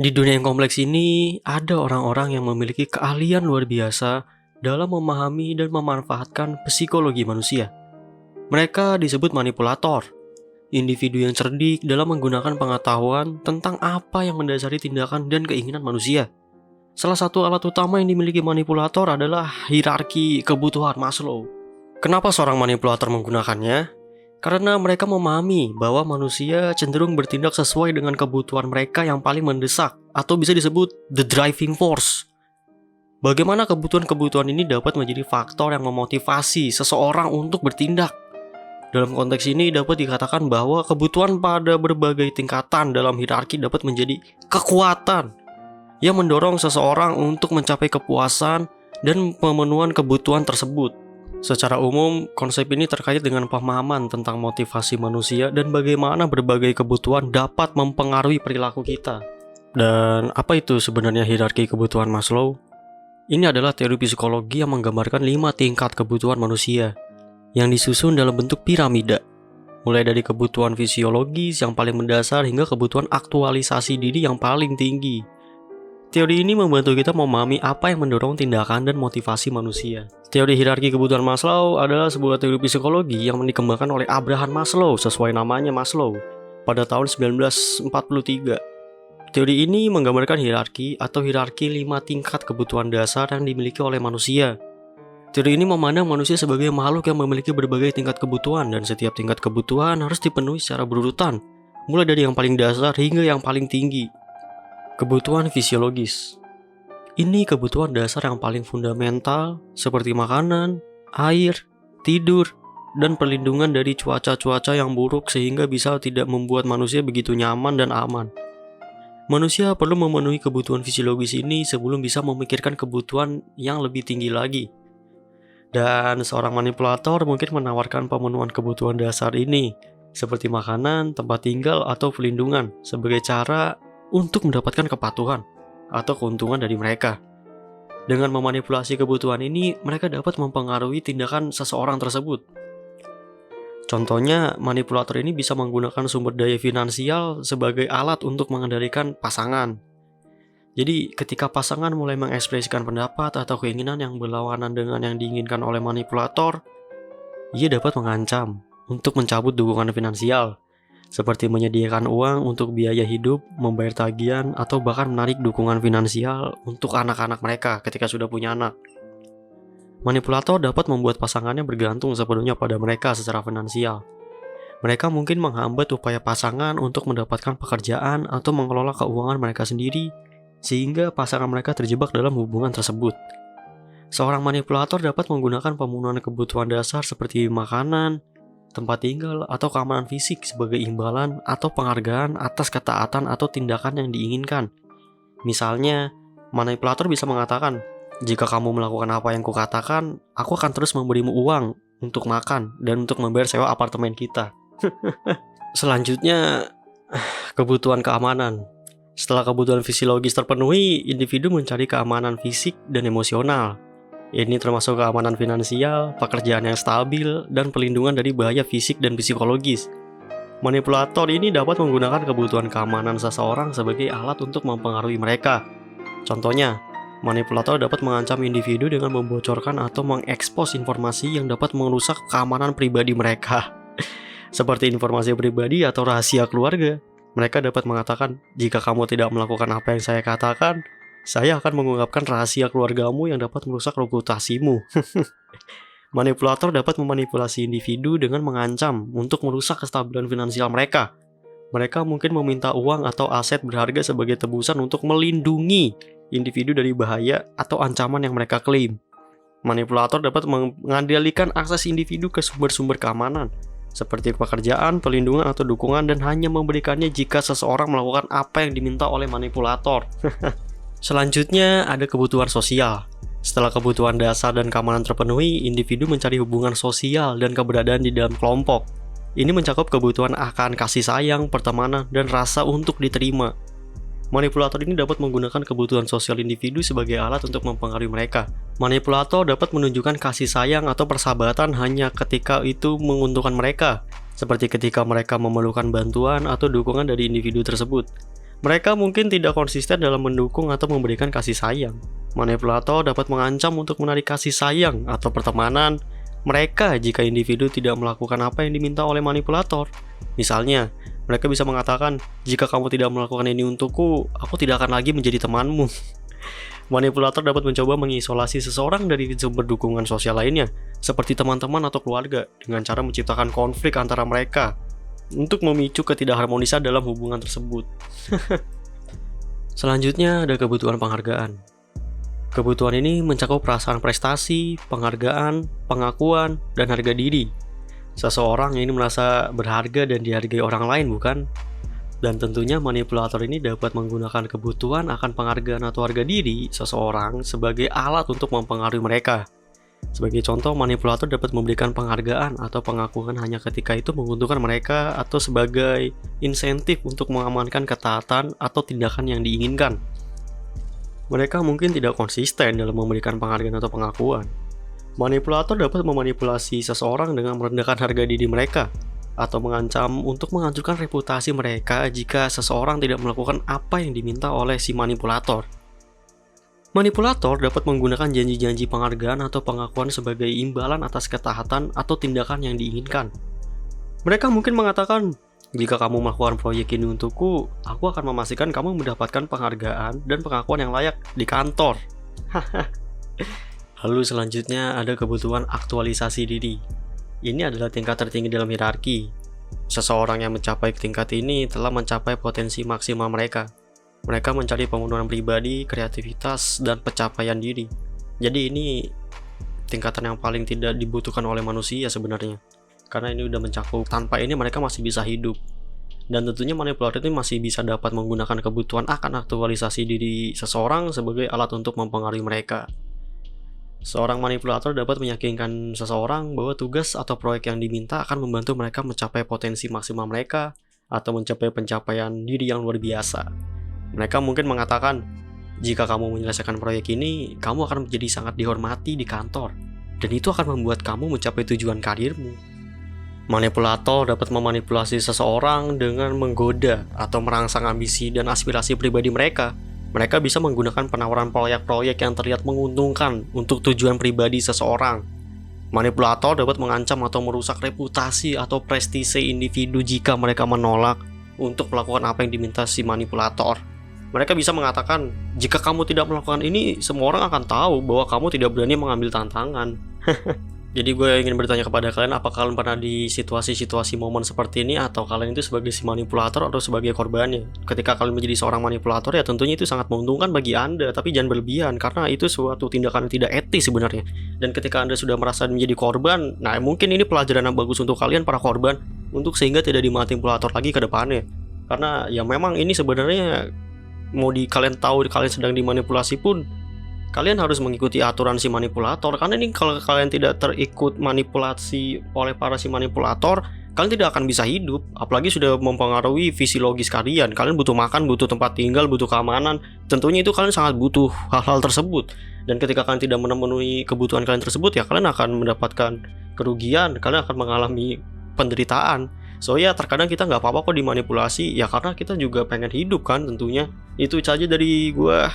Di dunia yang kompleks ini, ada orang-orang yang memiliki keahlian luar biasa dalam memahami dan memanfaatkan psikologi manusia. Mereka disebut manipulator, individu yang cerdik dalam menggunakan pengetahuan tentang apa yang mendasari tindakan dan keinginan manusia. Salah satu alat utama yang dimiliki manipulator adalah hierarki kebutuhan Maslow. Kenapa seorang manipulator menggunakannya? Karena mereka memahami bahwa manusia cenderung bertindak sesuai dengan kebutuhan mereka yang paling mendesak, atau bisa disebut the driving force. Bagaimana kebutuhan-kebutuhan ini dapat menjadi faktor yang memotivasi seseorang untuk bertindak. Dalam konteks ini dapat dikatakan bahwa kebutuhan pada berbagai tingkatan dalam hierarki dapat menjadi kekuatan yang mendorong seseorang untuk mencapai kepuasan dan pemenuhan kebutuhan tersebut. Secara umum, konsep ini terkait dengan pemahaman tentang motivasi manusia dan bagaimana berbagai kebutuhan dapat mempengaruhi perilaku kita. Dan apa itu sebenarnya hierarki kebutuhan Maslow? Ini adalah teori psikologi yang menggambarkan 5 tingkat kebutuhan manusia yang disusun dalam bentuk piramida, mulai dari kebutuhan fisiologis yang paling mendasar hingga kebutuhan aktualisasi diri yang paling tinggi. Teori ini membantu kita memahami apa yang mendorong tindakan dan motivasi manusia. Teori hierarki kebutuhan Maslow adalah sebuah teori psikologi yang dikembangkan oleh Abraham Maslow sesuai namanya Maslow pada tahun 1943. Teori ini menggambarkan hierarki 5 tingkat kebutuhan dasar yang dimiliki oleh manusia. Teori ini memandang manusia sebagai makhluk yang memiliki berbagai tingkat kebutuhan dan setiap tingkat kebutuhan harus dipenuhi secara berurutan, mulai dari yang paling dasar hingga yang paling tinggi. Kebutuhan fisiologis. Ini kebutuhan dasar yang paling fundamental seperti makanan, air, tidur, dan perlindungan dari cuaca-cuaca yang buruk sehingga bisa tidak membuat manusia begitu nyaman dan aman. Manusia perlu memenuhi kebutuhan fisiologis ini sebelum bisa memikirkan kebutuhan yang lebih tinggi lagi. Dan seorang manipulator mungkin menawarkan pemenuhan kebutuhan dasar ini seperti makanan, tempat tinggal, atau perlindungan sebagai cara untuk mendapatkan kepatuhan atau keuntungan dari mereka. Dengan memanipulasi kebutuhan ini, mereka dapat mempengaruhi tindakan seseorang tersebut. Contohnya, manipulator ini bisa menggunakan sumber daya finansial sebagai alat untuk mengendalikan pasangan. Jadi, ketika pasangan mulai mengekspresikan pendapat atau keinginan yang berlawanan dengan yang diinginkan oleh manipulator, ia dapat mengancam untuk mencabut dukungan finansial, seperti menyediakan uang untuk biaya hidup, membayar tagihan, atau bahkan menarik dukungan finansial untuk anak-anak mereka ketika sudah punya anak. Manipulator dapat membuat pasangannya bergantung sepenuhnya pada mereka secara finansial. Mereka mungkin menghambat upaya pasangan untuk mendapatkan pekerjaan atau mengelola keuangan mereka sendiri, sehingga pasangan mereka terjebak dalam hubungan tersebut. Seorang manipulator dapat menggunakan pemenuhan kebutuhan dasar seperti makanan, tempat tinggal, atau keamanan fisik sebagai imbalan atau penghargaan atas ketaatan atau tindakan yang diinginkan. Misalnya, manipulator bisa mengatakan, jika kamu melakukan apa yang kukatakan, aku akan terus memberimu uang untuk makan dan untuk membayar sewa apartemen kita. Selanjutnya, kebutuhan keamanan. Setelah kebutuhan fisiologis terpenuhi, individu mencari keamanan fisik dan emosional. Ini termasuk keamanan finansial, pekerjaan yang stabil, dan perlindungan dari bahaya fisik dan psikologis. Manipulator ini dapat menggunakan kebutuhan keamanan seseorang sebagai alat untuk mempengaruhi mereka. Contohnya, manipulator dapat mengancam individu dengan membocorkan atau mengekspos informasi yang dapat merusak keamanan pribadi mereka. Seperti informasi pribadi atau rahasia keluarga. Mereka dapat mengatakan, jika kamu tidak melakukan apa yang saya katakan, saya akan mengungkapkan rahasia keluargamu yang dapat merusak reputasimu. Manipulator dapat memanipulasi individu dengan mengancam untuk merusak kestabilan finansial mereka. Mereka mungkin meminta uang atau aset berharga sebagai tebusan untuk melindungi individu dari bahaya atau ancaman yang mereka klaim. Manipulator dapat mengendalikan akses individu ke sumber-sumber keamanan, seperti pekerjaan, perlindungan, atau dukungan, dan hanya memberikannya jika seseorang melakukan apa yang diminta oleh manipulator. Selanjutnya ada kebutuhan sosial. Setelah kebutuhan dasar dan keamanan terpenuhi, individu mencari hubungan sosial dan keberadaan di dalam kelompok. Ini mencakup kebutuhan akan kasih sayang, pertemanan, dan rasa untuk diterima. Manipulator ini dapat menggunakan kebutuhan sosial individu sebagai alat untuk mempengaruhi mereka. Manipulator dapat menunjukkan kasih sayang atau persahabatan hanya ketika itu menguntungkan mereka, seperti ketika mereka memerlukan bantuan atau dukungan dari individu tersebut. Mereka mungkin tidak konsisten dalam mendukung atau memberikan kasih sayang. Manipulator dapat mengancam untuk menarik kasih sayang atau pertemanan mereka jika individu tidak melakukan apa yang diminta oleh manipulator. Misalnya, mereka bisa mengatakan, "Jika kamu tidak melakukan ini untukku, aku tidak akan lagi menjadi temanmu." Manipulator dapat mencoba mengisolasi seseorang dari sumber dukungan sosial lainnya, seperti teman-teman atau keluarga, dengan cara menciptakan konflik antara mereka untuk memicu ketidakharmonisan dalam hubungan tersebut. Selanjutnya ada kebutuhan penghargaan. Kebutuhan ini mencakup perasaan prestasi, penghargaan, pengakuan, dan harga diri. Seseorang ini merasa berharga dan dihargai orang lain, bukan? Dan tentunya manipulator ini dapat menggunakan kebutuhan akan penghargaan atau harga diri seseorang sebagai alat untuk mempengaruhi mereka. Sebagai contoh, manipulator dapat memberikan penghargaan atau pengakuan hanya ketika itu menguntungkan mereka atau sebagai insentif untuk mengamankan ketaatan atau tindakan yang diinginkan. Mereka mungkin tidak konsisten dalam memberikan penghargaan atau pengakuan. Manipulator dapat memanipulasi seseorang dengan merendahkan harga diri mereka atau mengancam untuk menghancurkan reputasi mereka jika seseorang tidak melakukan apa yang diminta oleh si manipulator. Manipulator dapat menggunakan janji-janji penghargaan atau pengakuan sebagai imbalan atas ketaatan atau tindakan yang diinginkan. Mereka mungkin mengatakan, "Jika kamu melakukan proyek ini untukku, aku akan memastikan kamu mendapatkan penghargaan dan pengakuan yang layak di kantor." Lalu selanjutnya ada kebutuhan aktualisasi diri. Ini adalah tingkat tertinggi dalam hierarki. Seseorang yang mencapai tingkat ini telah mencapai potensi maksimal mereka. Mereka mencari pemenuhan pribadi, kreativitas, dan pencapaian diri. Jadi ini tingkatan yang paling tidak dibutuhkan oleh manusia sebenarnya. Karena ini udah mencakup, tanpa ini mereka masih bisa hidup. Dan tentunya manipulator ini masih bisa dapat menggunakan kebutuhan akan aktualisasi diri seseorang sebagai alat untuk mempengaruhi mereka. Seorang manipulator dapat meyakinkan seseorang bahwa tugas atau proyek yang diminta akan membantu mereka mencapai potensi maksimal mereka atau mencapai pencapaian diri yang luar biasa. Mereka mungkin mengatakan, "Jika kamu menyelesaikan proyek ini, kamu akan menjadi sangat dihormati di kantor, dan itu akan membuat kamu mencapai tujuan karirmu." Manipulator dapat memanipulasi seseorang dengan menggoda atau merangsang ambisi dan aspirasi pribadi mereka. Mereka bisa menggunakan penawaran proyek-proyek yang terlihat menguntungkan untuk tujuan pribadi seseorang. Manipulator dapat mengancam atau merusak reputasi atau prestise individu jika mereka menolak untuk melakukan apa yang diminta si manipulator. Mereka bisa mengatakan, "Jika kamu tidak melakukan ini, semua orang akan tahu bahwa kamu tidak berani mengambil tantangan." Jadi gue ingin bertanya kepada kalian, apakah kalian pernah di situasi-situasi momen seperti ini, atau kalian itu sebagai si manipulator atau sebagai korbannya? Ketika kalian menjadi seorang manipulator, ya tentunya itu sangat menguntungkan bagi Anda, tapi jangan berlebihan, karena itu suatu tindakan yang tidak etis sebenarnya. Dan ketika Anda sudah merasa menjadi korban, nah mungkin ini pelajaran yang bagus untuk kalian para korban, untuk sehingga tidak dimanipulator lagi ke depannya. Karena ya memang ini sebenarnya, mau kalian tahu kalian sedang dimanipulasi pun, kalian harus mengikuti aturan si manipulator. Karena ini kalau kalian tidak terikut manipulasi oleh para si manipulator, kalian tidak akan bisa hidup. Apalagi sudah mempengaruhi fisiologis kalian. Kalian butuh makan, butuh tempat tinggal, butuh keamanan. Tentunya itu kalian sangat butuh hal-hal tersebut. Dan ketika kalian tidak memenuhi kebutuhan kalian tersebut, ya kalian akan mendapatkan kerugian, kalian akan mengalami penderitaan. So ya terkadang kita nggak apa-apa kok dimanipulasi, ya karena kita juga pengen hidup kan tentunya. Itu saja dari gua.